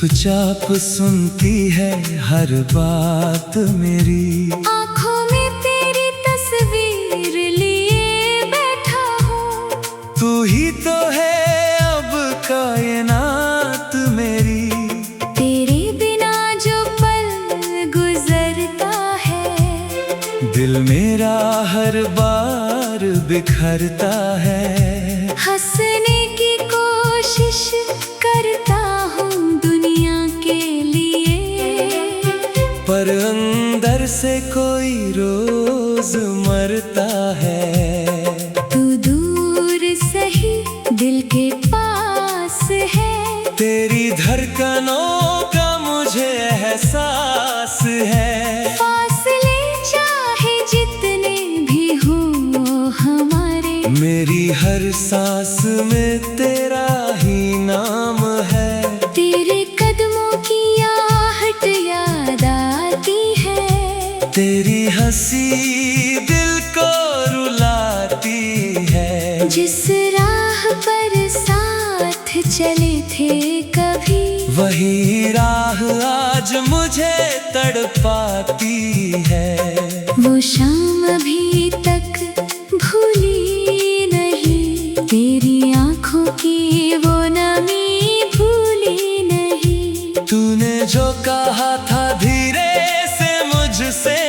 चुपचाप सुनती है हर बात मेरी। आँखों में तेरी तस्वीर लिए बैठा हूँ। तू ही तो है अब कायनात मेरी। तेरे बिना जो पल गुजरता है, दिल मेरा हर बार बिखरता है। हंसने की कोशिश करता हूँ दुनिया के लिए, पर अंदर से कोई रोज मरता है। तू दूर सही दिल के पास है। तेरी धड़कनों का मुझे एहसास है। फासले चाहे जितने भी हो हमारे, मेरी हर सांस में तेरा ही नाम है। तेरे कदमों की आहट याद आती है। तेरी हंसी दिल को रुलाती है। जिस राह पर साथ चले थे कभी, वही राह आज मुझे तड़पाती है। वो शाम अभी तक भूली नहीं, तेरी आँखों की वो नमी भूली नहीं। तूने जो कहा था धीरे से मुझसे,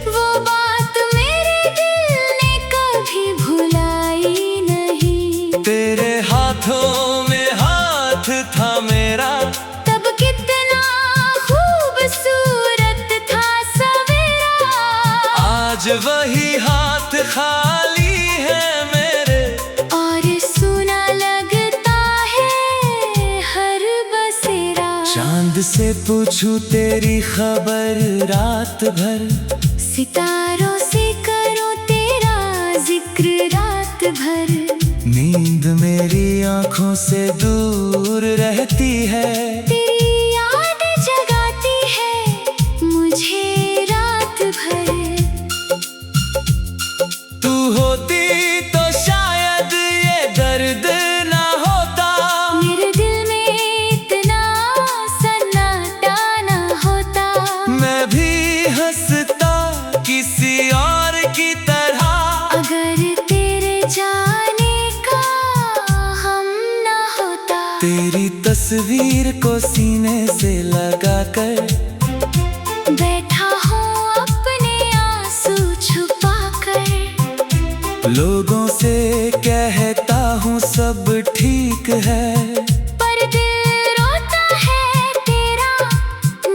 वो बात मेरे दिल ने कभी भुलाई नहीं। तेरे हाथों में हाथ था मेरा, तब कितना खूबसूरत था सवेरा। आज वही हाथ खाली है मेरे। और सुना लगता है हर बसेरा। चांद से पूछूं तेरी खबर रात भर, सितारों से करो तेरा जिक्र रात भर। नींद मेरी आंखों से दूर रहती है। तेरी याद जगाती है मुझे रात भर। तू होती तो शायद ये दर्द ना होता। मेरे दिल में इतना सन्नाटा ना होता। मैं भी हंसता किसी और की तरह। अगर तेरे जाने का हम ना होता। तेरी तस्वीर को सीने से लगाकर बैठा हूँ अपने आंसू छुपा कर। लोगों से कहता हूँ सब ठीक है, पर दिल रोता है तेरा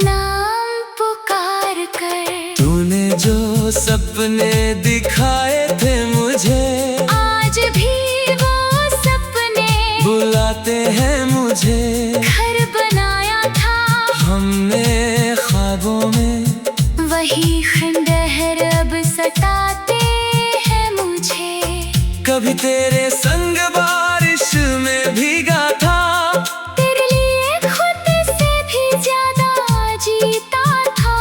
नाम पुकार कर। तूने जो सपने दिखाए थे मुझे, आज भी वो सपने बुलाते हैं मुझे। घर बनाया था हमने ख्वाबों में, वही खंडहर अब सताते हैं मुझे। कभी तेरे संग बारिश में भीगा था। तेरे लिए खुद से भी ज्यादा जीता था।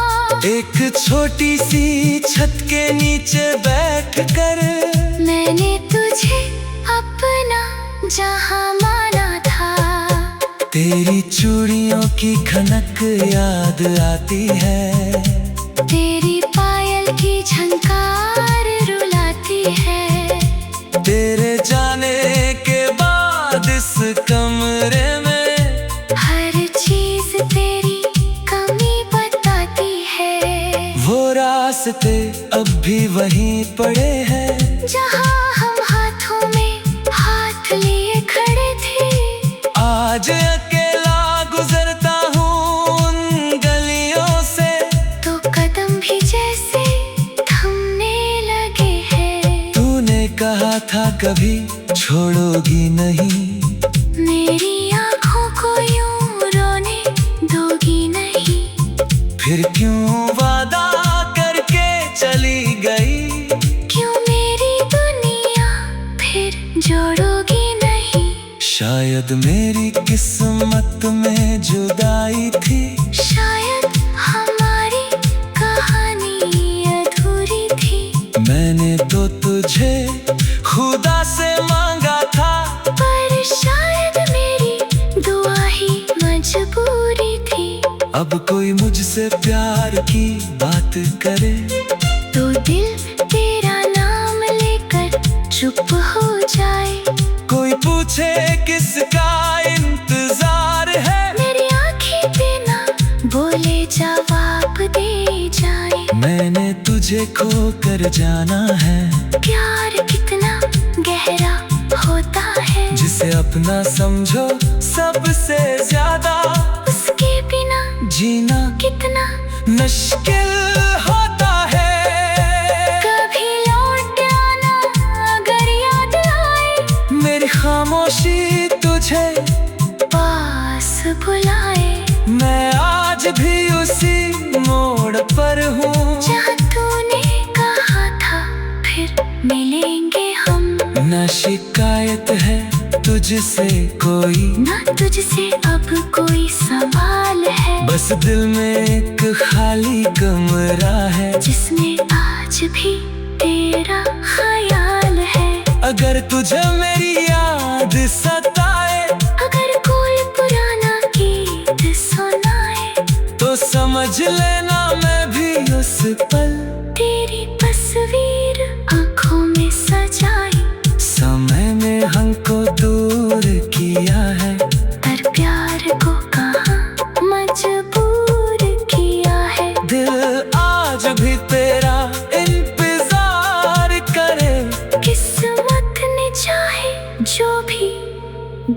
एक छोटी सी छत के नीचे बैठकर मैंने तुझे अपना जहां माना था। तेरी चूड़ियों की खनक याद आती है। तेरी पायल की झनकार रुलाती है। तेरे जाने के बाद इस कमरे में हर चीज तेरी कमी बताती है। वो रास्ते अब भी वहीं पड़े हैं, जहां हम हाथों में हाथ लिए खड़े थे। आज अकेला गुजरता हूँ उन गलियों से, तो कदम भी जैसे थमने लगे हैं। तूने कहा था कभी छोड़ोगी नहीं। मेरी आँखों को यूं रोने दोगी नहीं। फिर क्यों वादा करके चली गई। क्यों मेरी दुनिया फिर जोड़ोगी नहीं। शायद मेरी किस्मत में जुदाई थी। शायद हमारी कहानी अधूरी थी। मैंने तो तुझे खुदा से मांगा था, पर शायद मेरी दुआ ही मजबूरी अब कोई मुझसे प्यार की बात करे तो दिल तेरा नाम लेकर चुप हो जाए। कोई पूछे किसका इंतजार है, मेरी आँखें बिना बोले जवाब दे जाए। मैंने तुझे खो कर जाना है। प्यार कितना गहरा होता है, जिसे अपना समझो सबसे ज्यादा, उसके बिना जीना कितना मुश्किल होता है। कभी लौट आना अगर याद आए, मेरी खामोशी तुझे पास बुलाए। मैं आज भी उसी मोड़ पर हूँ जहाँ तूने कहा था फिर मिलेंगे हम। न शिकायत है तुझसे कोई, ना तुझसे अब कोई सवाल है। बस दिल में एक खाली कमरा है, जिसमें आज भी तेरा ख्याल है। अगर तुझे मेरी याद सताए, अगर कोई पुराना गीत सुनाए, तो समझ लेना मैं भी उस पल तेरी तस्वीर आँखों में सजाई। समय में हमको दूर किया है, पर प्यार को कहाँ मजबूर किया है। दिल आज भी तेरा इंतजार करे। किस्मत ने चाहे जो भी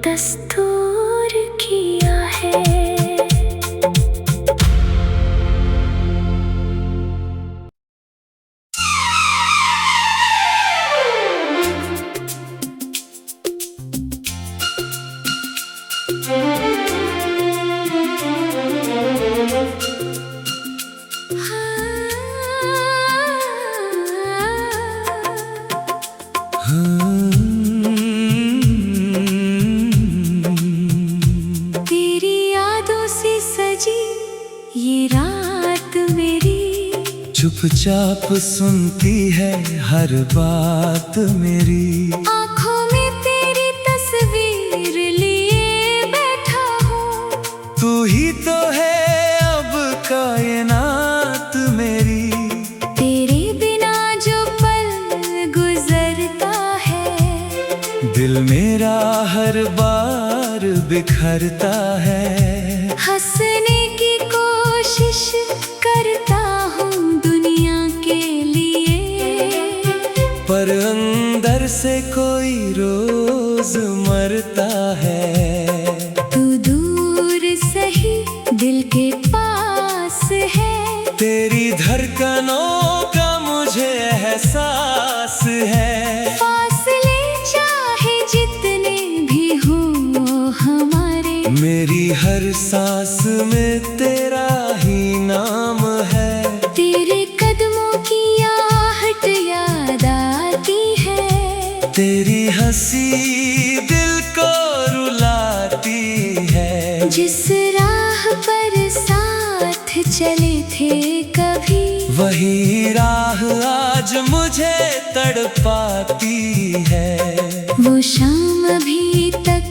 दस्तूर किया है। तेरी यादों से सजी ये रात मेरी, चुपचाप सुनती है हर बात मेरी। आँखों में तेरी तस्वीर लिए बैठा हूँ। तू ही तो है अब कायनात मेरी। तेरे बिना जो पल गुजरता है, दिल मेरा हर बार बिखरता है। हंसने की कोशिश करता हूँ दुनिया के लिए, पर अंदर से कोई रोज मरता है। तू दूर सही दिल के पास है। तेरी धड़कनों का मुझे एहसास है। फासले चाहे जितने भी हों हमारे, मेरी हर सांस में तेरा ही नाम है। तेरे कदमों की आहट याद आती है। तेरी हंसी दिल को रुलाती है। जिस राह पर साथ चले थे कभी, वही राह आज मुझे तड़पाती है। वो शाम अभी तक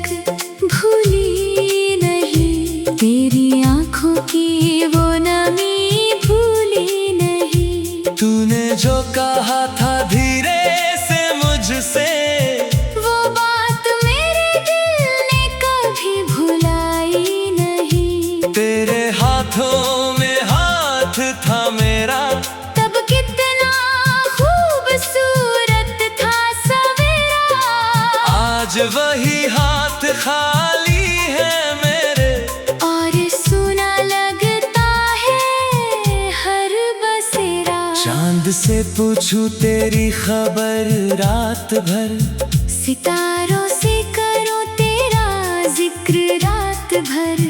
भूली नहीं, तेरी आँखों की वो नमी भूली नहीं। तूने जो कहा था धीरे से मुझसे, वो बात मेरे दिल ने कभी भुलाई नहीं। तेरे हाथों में हाथ था मेरा, तब कितना खूबसूरत था सवेरा। आज वही हाथ खाली है मेरे। और सुना लगता है हर बसेरा। चांद से पूछूं तेरी खबर रात भर, सितारों से करो तेरा जिक्र रात भर।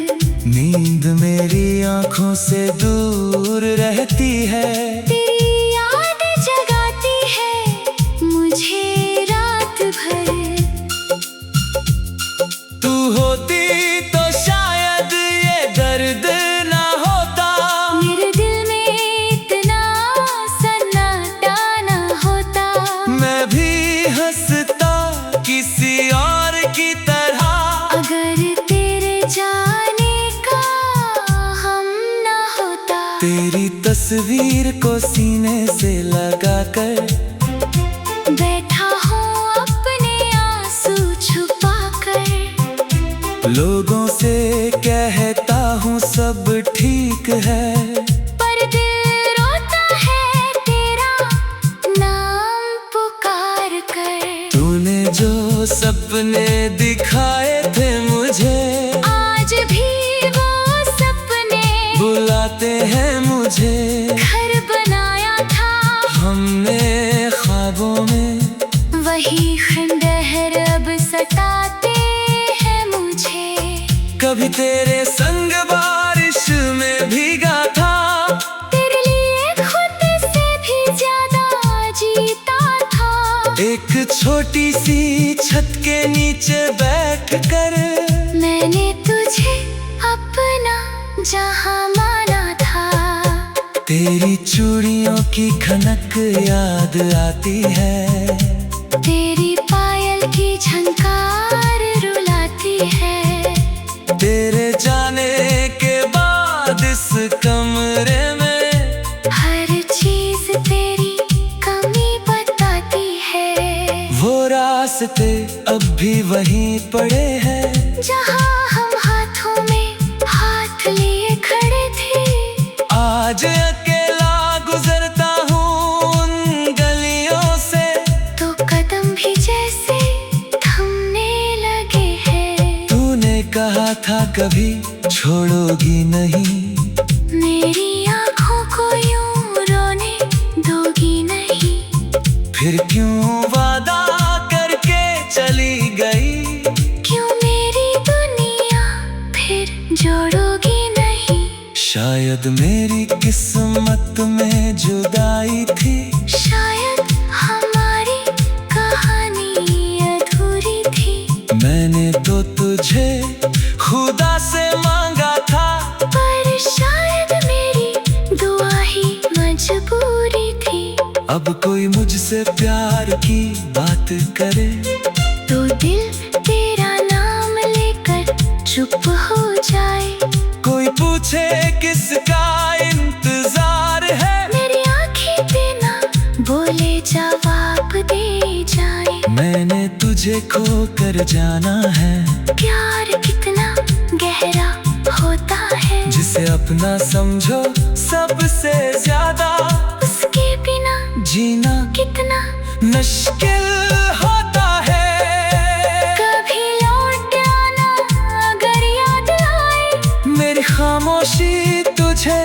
नींद मेरी आंखों से दूर रहती है। तेरी याद जगाती है मुझे रात भर। तू होती तो शायद ये दर्द ना होता, मेरे दिल में इतना सन्नाटा ना होता। मैं भी हंसता किसी और की तरह। अगर तेरे जाने का हम तेरी तस्वीर को सीने से लगाकर बैठा हूँ अपने आंसू छुपाकर। लोगों से कहता हूँ सब ठीक है, पर दिल रोता है तेरा नाम पुकार कर। तूने जो सपने दिखाए थे मुझे, आज भी वो सपने बुलाते हैं मुझे। घर बनाया था हमने ख्वाबों में, वही खंडहर अब सताते हैं मुझे। कभी तेरे संग बारिश में भीगा था, तेरे लिए खुद से भी ज्यादा जीता था। एक छोटी सी छत के नीचे बैठकर मैंने तुझे अपना जहां माना था। तेरी चूड़ियों की खनक याद आती है, तेरी पायल की झनकार रुलाती है। तेरे जाने के बाद इस कमरे में हर चीज तेरी कमी बताती है। वो रास्ते अब भी वहीं पड़े हैं, जहां हम हाथों में हाथ लिए खड़े थे। आज अकेला गुजरता हूँ उन गलियों से, तो कदम भी जैसे थमने लगे हैं। तूने कहा था कभी छोड़ोगी नहीं, मेरी आँखों को यूं रोने दोगी नहीं। फिर क्यों वादा करके चली गई, क्यों मेरी दुनिया फिर जोड़ोगी नहीं। शायद मेरी किस्मत में जुदाई थी, शायद हमारी कहानी अधूरी थी। मैंने तो तुझे खुदा से मांगा था, पर शायद मेरी दुआ ही मजबूरी थी। अब कोई मुझसे प्यार की बात करे, तो दिल तेरा नाम लेकर चुप हो जाए। कोई पूछे किसका इंतजार है, मेरी आँखें बिना बोले जवाब दे जाए। मैंने तुझे खो कर जाना है। प्यार कितना गहरा होता है, जिसे अपना समझो सबसे ज्यादा, उसके बिना जीना कितना मुश्किल होता है। कभी लौट आना अगर याद आए, मेरी खामोशी तुझे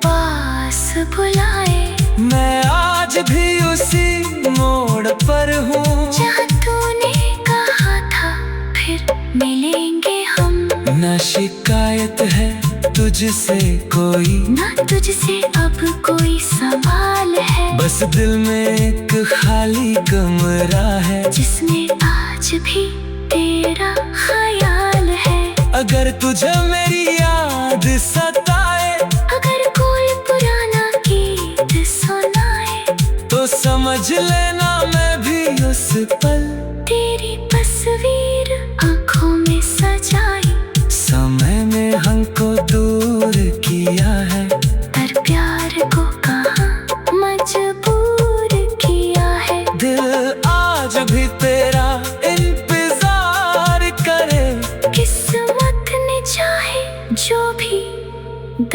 पास बुलाए। मैं आज भी उसी मोड़ पर हूँ, जहाँ तूने कहा था फिर मिलेंगे हम। न शिकायत है तुझसे कोई, ना तुझसे अब कोई सवाल है। बस दिल में एक खाली कमरा है, जिसमें आज भी तेरा ख्याल है। अगर तुझे मेरी याद सताए, अगर कोई पुराना गीत सुनाए, तो समझ लेना मैं भी उस पल तेरी तस्वीर आँखों में सजाई। समय में हमको दूर किया है, पर प्यार को कहाँ मजबूर किया है। दिल आज भी तेरा इंतजार करे। किस्मत ने चाहे जो भी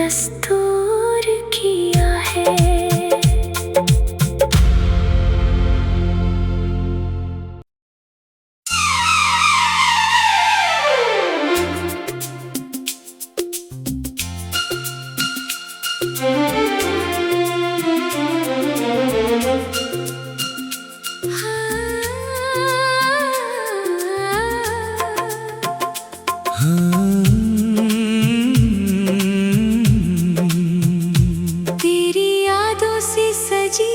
दस्तूर किया है। तेरी यादों से सजी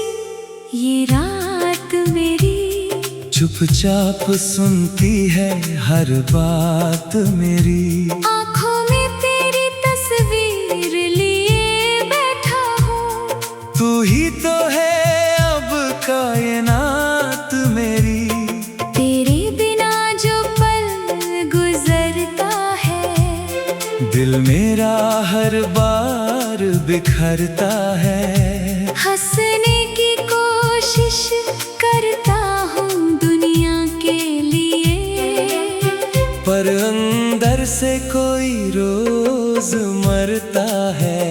ये रात मेरी, चुपचाप सुनती है हर बात मेरी। आँखों में तेरी तस्वीर लिए बैठा हूँ। तू ही तो है अब कायनात मेरी, तेरे बिना जो पल गुजरता है, दिल मेरा हर बार बिखरता है। हंसने की कोशिश करता हूँ दुनिया के लिए, पर अंदर से कोई रोज मरता है।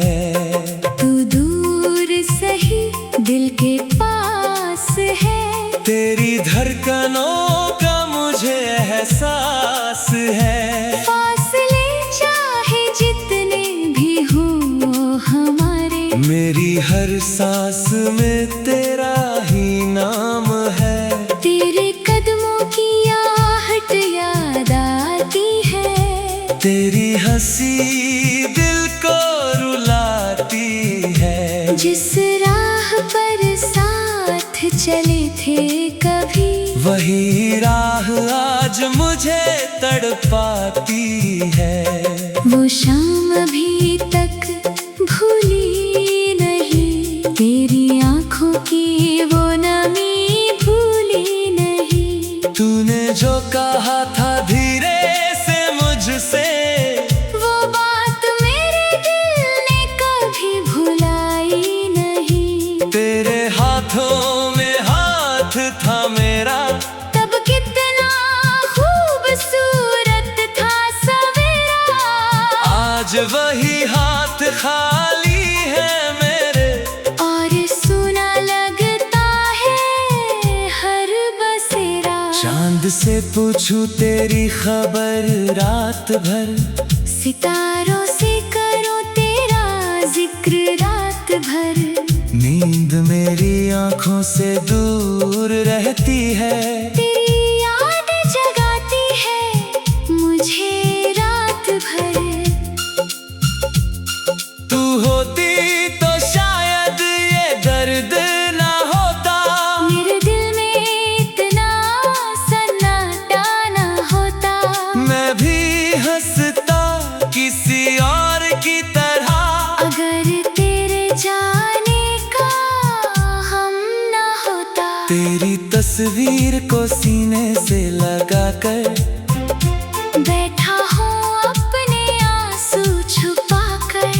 तू दूर सही दिल के पास है, तेरी धड़कनों का मुझे एहसास है। फासले चाहे जितने भी हों हमारे, मेरी हर सांस में तेरा ही नाम है। तेरे कदमों की आहट याद आती है, तेरी हंसी दिल को रुलाती है। जिस राह पर साथ चले थे कभी, वही राह आज मुझे तड़पाती है। वो शाम अभी तक भूली नहीं, तेरी आंखों की वो नमी भूली नहीं। तूने जो कहा था धीरे से मुझसे, वो बात मेरे दिल ने कभी भुलाई नहीं। तेरे हाथों में हाथ था मेरा, तब कितना खूबसूरत था सवेरा। आज वही हाथ खाली है मेरे। और सुना लगता है हर बसेरा। चांद से पूछूं तेरी खबर रात भर, सितारों से करो तेरा जिक्र रात भर। नींद मेरी आंखों से दूर रहती है। तेरी याद जगाती है मुझे रात भर। तू होती तो शायद ये दर्द ना होता, मेरे दिल में इतना सन्नाटा ना होता। मैं भी हंसता किसी और की तरह। अगर तेरे जाने का हम ना होता, तेरी तस्वीर को सीने से लगाकर बैठा हूँ अपने आंसू छुपाकर।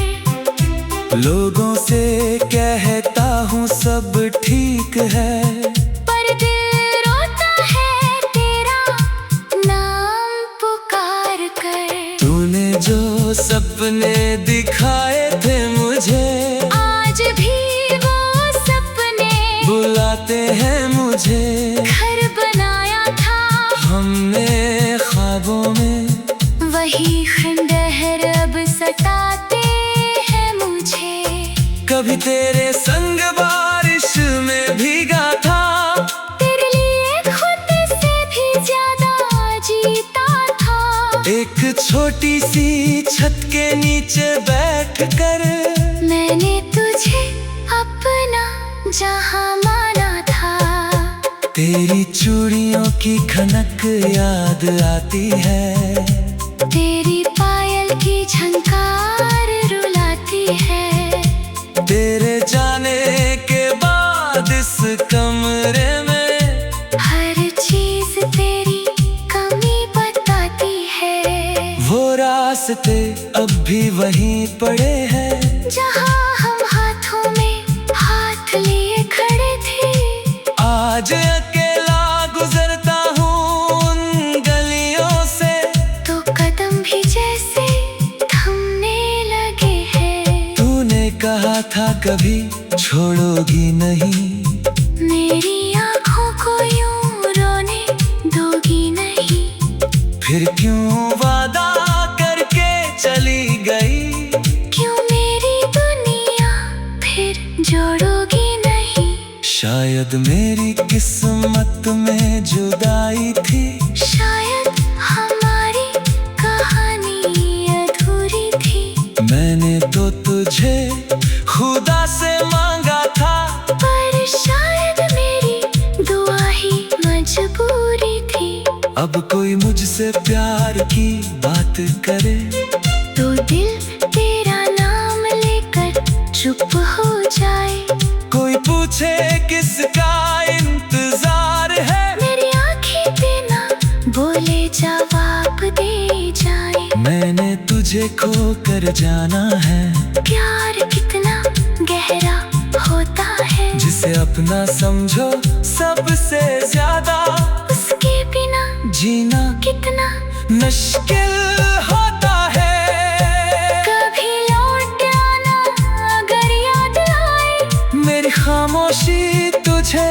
लोगों से कहता हूँ सब ठीक है, पर दिल रोता है तेरा नाम पुकार कर। तूने जो सपने दिखाए थे मुझे, आज भी वो सपने बुलाते हैं मुझे। घर बनाया था हमने ख्वाबों में, वही खंडहर अब सताते हैं मुझे। कभी तेरे संग बारिश में भीगा था, तेरे लिए खुद से भी ज्यादा जीता था। एक छोटी सी छत के नीचे बैठकर मैंने तुझे अपना जहां माना था। तेरी चूड़ियों की खनक याद आती है। तेरी पायल की झनकार रुलाती है। तेरे जाने के बाद इस कमरे में हर चीज तेरी कमी बताती है। वो रास्ते अब भी वहीं पड़े हैं, जहां हम हाथों में हाथ लिए खड़े थे। आज अकेला गुजरता हूँ उन गलियों से, तो कदम भी जैसे थमने लगे हैं। तूने कहा था कभी छोड़ोगी नहीं, मेरी आंखों को यूं रोने दोगी नहीं। फिर क्यों वादा करके चली गई। क्यों मेरी दुनिया फिर जोड़ोगी नहीं। शायद मेरी किस्मत में जुदाई थी, शायद हमारी कहानी अधूरी थी। मैंने तो तुझे खुदा से मांगा था, पर शायद मेरी दुआ ही मजबूरी थी। अब कोई मुझसे प्यार की बात करे, तो दिल तेरा नाम लेकर चुप हो जाए। कोई पूछे किसका इंतजार है, मेरी आंखें बिना बोले जवाब दे जाए। मैंने तुझे तुझे खो कर जाना है। प्यार कितना गहरा होता है, जिसे अपना समझो सबसे ज्यादा, उसके बिना जीना कितना मुश्किल होता है। कभी लौट आना अगर याद आए, मेरी खामोशी तुझे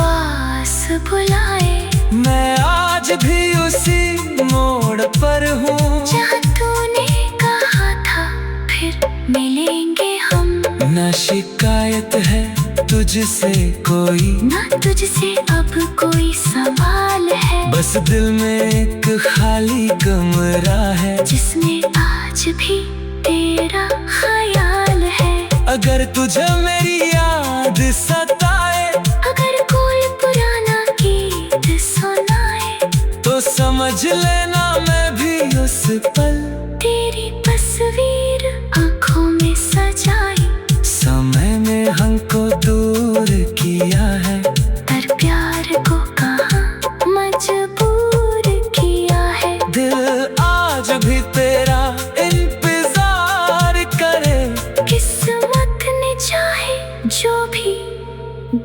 पास बुलाए। मैं आज भी उसी मोड़ पर हूँ जहाँ तूने कहा था फिर मिलेंगे हम। न शिकायत है तुझसे कोई, ना तुझसे अब कोई सवाल है, बस दिल में एक खाली कमरा है, जिसमें आज भी तेरा ख्याल है। अगर तुझे मेरी याद सताए, अगर कोई पुराना गीत सुनाए, तो समझ लेना मैं भी उस पल तेरी तस्वीर आँखों में सजाई। समय में हमको दूर किया है, पर प्यार को कहाँ मजबूर किया है। दिल आज भी तेरा इंतजार करे। किस्मत ने चाहे जो भी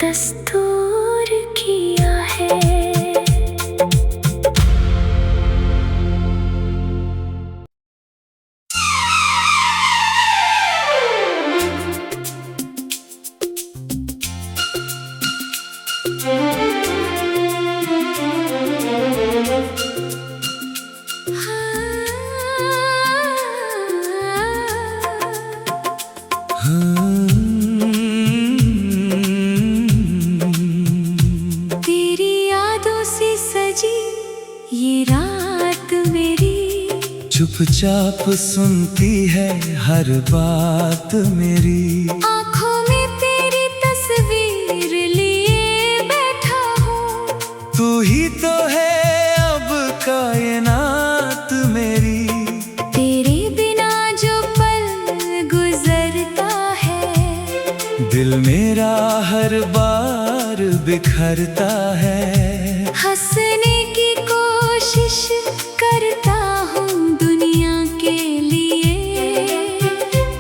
दस्तूर किया है। तेरी यादों से सजी ये रात मेरी, चुपचाप सुनती है हर बात मेरी। आँखों में तेरी तस्वीर लिए बैठा हूँ। तू ही तो है अब कायनात मेरी। तेरे बिना जो पल गुजरता है, दिल मेरा हर बार बिखरता है। हंसने की कोशिश करता हूँ दुनिया के लिए,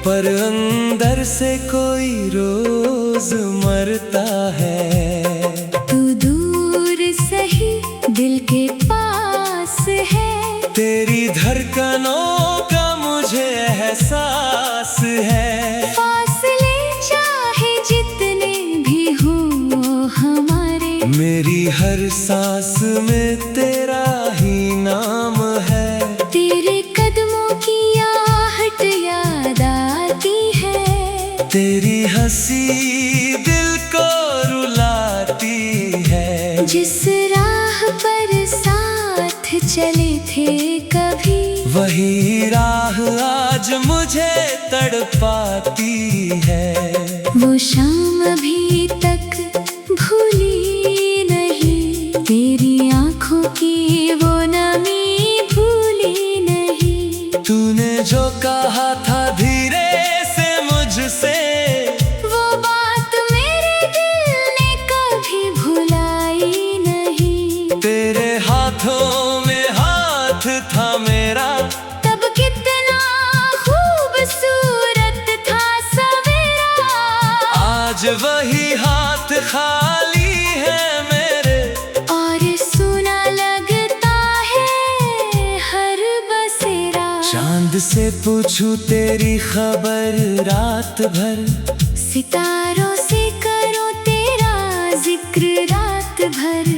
पर अंदर से कोई रोज मरता है। तू दूर सही दिल के पास है, तेरी धड़कनों का मुझे एहसास है। फासले चाहे जितने भी हो हमारे, मेरी हर सांस में तेरा ही नाम है। तेरे कदमों की आहट याद आती है, तेरी हंसी दिल को रुलाती है। जिस राह पर साथ चले थे कभी, वही राह आज मुझे तड़पाती है। वो शाम अभी तक भूली नहीं, तेरी आँखों की वो नमी भूली नहीं। तूने जो कहा था धीरे से मुझसे, वो बात मेरे दिल ने कभी भुलाई नहीं। तेरे हाथों में हाथ था मेरा, तब कितना खूबसूरत था सवेरा। आज वही हाथ खाली है मेरे। और सुना लगता है हर बसेरा। चांद से पूछूं तेरी खबर रात भर, सितारों से करो तेरा जिक्र रात भर।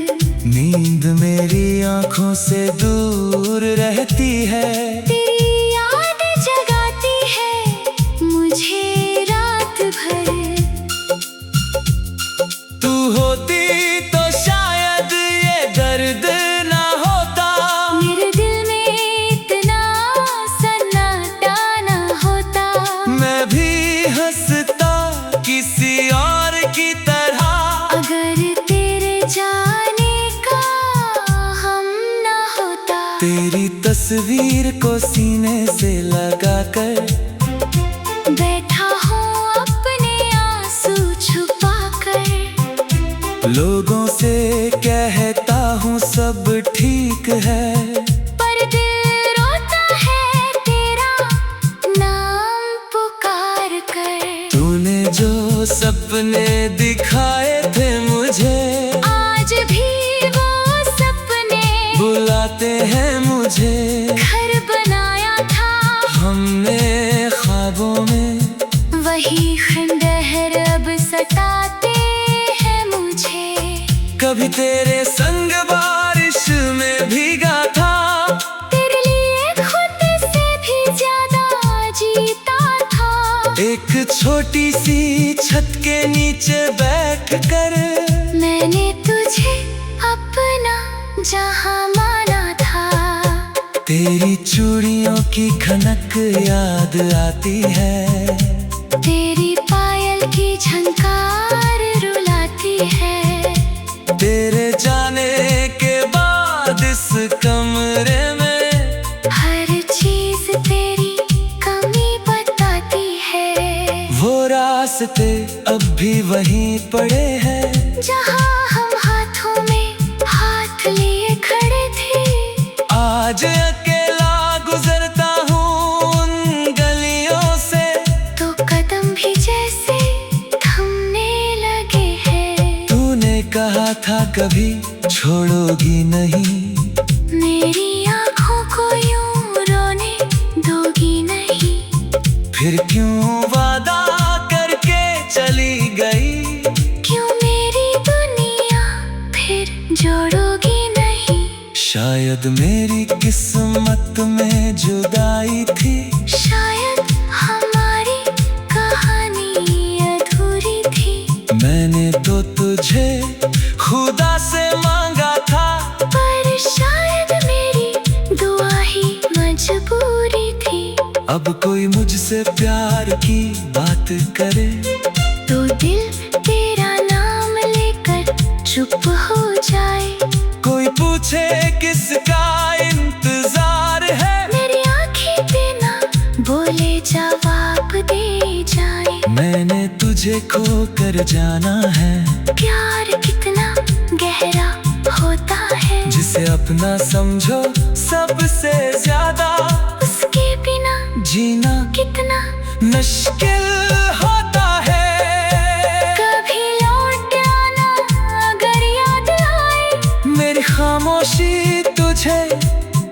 नींद मेरी आंखों से दूर रहती है। तेरी याद जगाती है मुझे रात भर। तू होती तो शायद ये दर्द ना होता, मेरे दिल में इतना सन्नाटा ना होता। मैं भी हंसता किसी और की तरह। अगर तेरे जाने का हम ना होता, तेरी तस्वीर को सीने से लगाकर बैठा हूँ अपने आंसू छुपा कर। लोगों से कहता हूँ सब ठीक है, पर दिल रोता है तेरा सपने दिखाए थे मुझे, आज भी वो सपने बुलाते हैं मुझे। घर बनाया था हमने ख्वाबों में, वही खंडहर अब सताते हैं मुझे। कभी तेरे संग बारिश में भीगा था, तेरे लिए खुद से भी ज्यादा जीता था। एक छोटी सी छत के नीचे बैठकर मैंने तुझे अपना जहां माना था। तेरी चूड़ियों की खनक याद आती है, तेरी पायल की झनकार रुलाती है। तेरे जाने के बाद इस कमरे में हर चीज तेरी कमी बताती है। वो रास्ते अब भी वहीं पड़े हैं, जहां हम हाथों में हाथ लिए खड़े थे। आज अकेला गुजरता हूँ उन गलियों से, तो कदम भी जैसे थमने लगे हैं। तूने कहा था कभी छोड़ोगी नहीं, मेरी आँखों को यूं रोने दोगी नहीं। फिर क्यों वादा करके चली गई, क्यों मेरी दुनिया फिर जोड़ोगी नहीं। शायद मेरी किस्मत में जुदाई थी, शायद हमारी कहानी अधूरी थी। मैंने तो तुझे खुदा से मांगा था, पर शायद मेरी दुआ ही मजबूरी थी। अब कोई मुझसे प्यार की बात करे, तो दिल तेरा नाम लेकर चुप हो जाए। कोई पूछे किसका इंतजार है, मेरी आँखें बिना बोले जवाब दे जाए। मैंने तुझे खो कर जाना है, प्यार कितना गहरा होता है। जिसे अपना समझो सबसे ज्यादा, उसके बिना जीना कितना मुश्किल होता है। कभी लौट आना अगर याद आए, मेरी खामोशी तुझे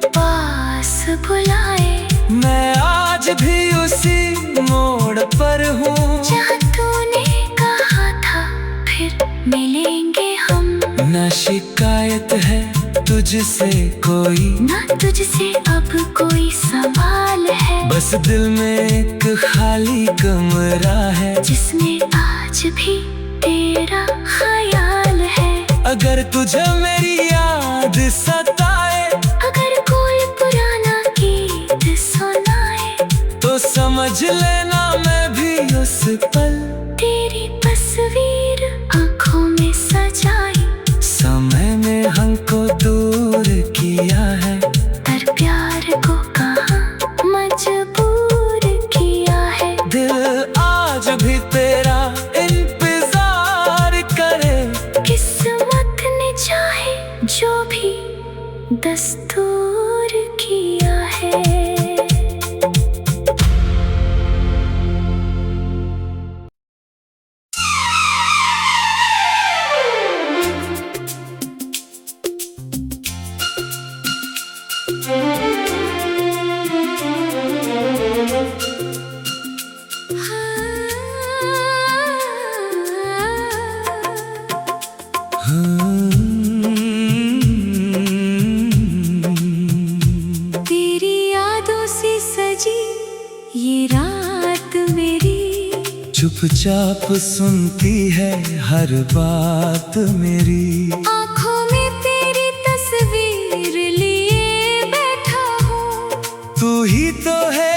पास बुलाए। मैं आज भी उसी मोड़ पर हूँ, जहाँ तूने कहा था फिर मिलेंगे हम। न शिकायत है तुझसे कोई, ना तुझसे अब कोई सवाल है। बस दिल में एक खाली कमरा है, जिसमें आज भी तेरा ख्याल है। अगर तुझे मेरी याद सताए, अगर कोई पुराना गीत सुनाए, तो समझ लेना मैं भी उस पल तेरी तस्वीर आँखों में सजाई। समय में हमको दूर किया है, पर प्यार को कहाँ मजबूर किया है। दिल आज भी तेरा इंतजार करे। किस्मत ने चाहे जो भी दस्तूर किया है। तेरी यादों से सजी ये रात मेरी, चुपचाप सुनती है हर बात मेरी। आँखों में तेरी तस्वीर लिए बैठा हूँ। तू ही तो है